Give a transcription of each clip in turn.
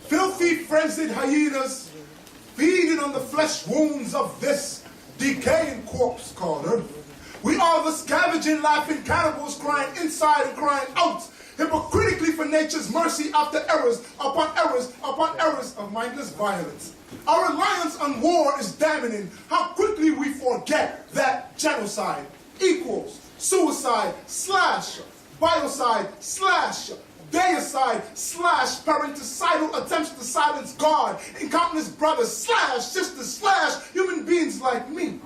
Filthy, frenzied hyenas, feeding on the flesh wounds of this decaying corpse called Earth. We are the scavenging, laughing cannibals crying inside and crying out, hypocritically for nature's mercy after errors upon errors upon errors of mindless violence. Our reliance on war is damning. How quickly we forget that genocide equals suicide slash biocide slash deicide slash parenticidal attempts to silence God and countless brothers slash sisters slash human beings like me.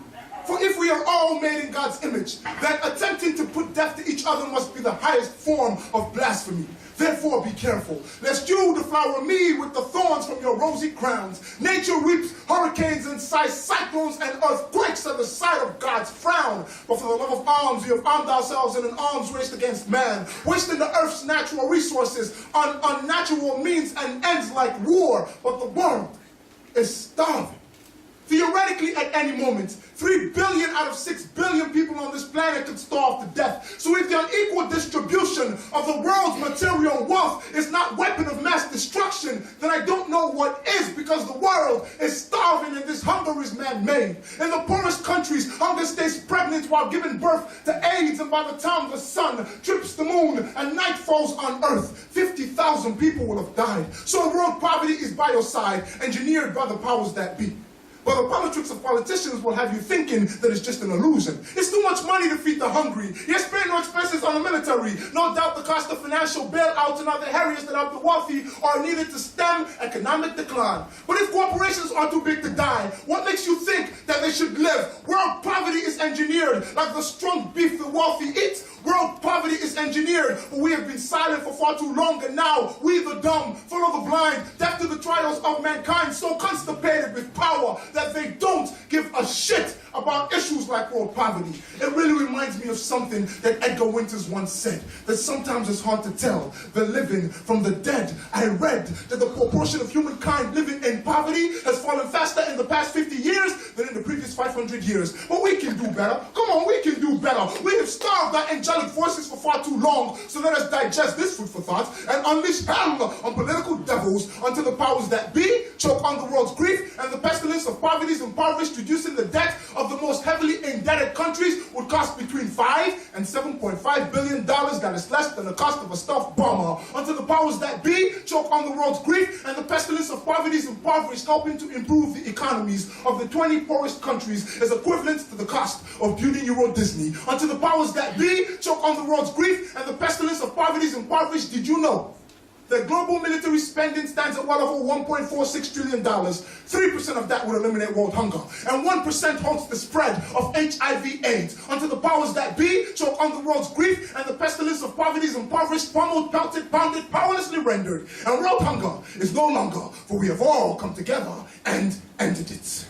For if we are all made in God's image, then attempting to put death to each other must be the highest form of blasphemy. Therefore be careful, lest you deflower me with the thorns from your rosy crowns. Nature reaps hurricanes and sighs cyclones and earthquakes at the sight of God's frown. But for the love of arms, we have armed ourselves in an arms race against man, wasting the earth's natural resources on unnatural means and ends like war. But the world is starving. Theoretically, at any moment, 3 billion out of 6 billion people on this planet could starve to death. So if the unequal distribution of the world's material wealth is not weapon of mass destruction, then I don't know what is, because the world is starving and this hunger is man-made. In the poorest countries, hunger stays pregnant while giving birth to AIDS, and by the time the sun trips the moon and night falls on Earth, 50,000 people will have died. So world poverty is biocide, engineered by the powers that be. But the politics of politicians will have you thinking that it's just an illusion. It's too much money to feed the hungry. You spend no expenses on the military. No doubt the cost of financial bailouts and other areas that help the wealthy are needed to stem economic decline. But if corporations are too big to die, what makes you think that they should live? World poverty is engineered like the strong beef the wealthy eat. World poverty is engineered, but we have been silent for far too long, and now we the dumb, full of the blind, deaf to the trials of mankind, so constipated with power that they don't give a shit about issues like world poverty. It really reminds me of something that Edgar Winters once said, that sometimes it's hard to tell the living from the dead. I read that the proportion of humankind living in poverty has fallen faster in the past 50 years than in the previous 500 years. But we can do better. Come on, we can do better. We have starved our angelic voices for far too long, so let us digest this food for thought and unleash hell on political devils until the powers that be choke on the world's grief, and the pestilence of poverty is impoverished, reducing the debt of the most heavily indebted countries would cost between $5 and $7.5 billion. That is less than the cost of a stuffed bomber. Until the powers that be choke on the world's grief, and the pestilence of poverty is impoverished, helping to improve the economies of the 20 poorest countries is equivalent to the cost of building Euro Disney. Until the powers that be choke on the world's grief, and the pestilence of poverty is impoverished, did you know that global military spending stands at well over $1.46 trillion? 3% of that would eliminate world hunger, and 1% halts the spread of HIV/AIDS. Until the powers that be choke on the world's grief, and the pestilence of poverty is impoverished, pummeled, pelted, pounded, powerlessly rendered, and world hunger is no longer, for we have all come together and ended it.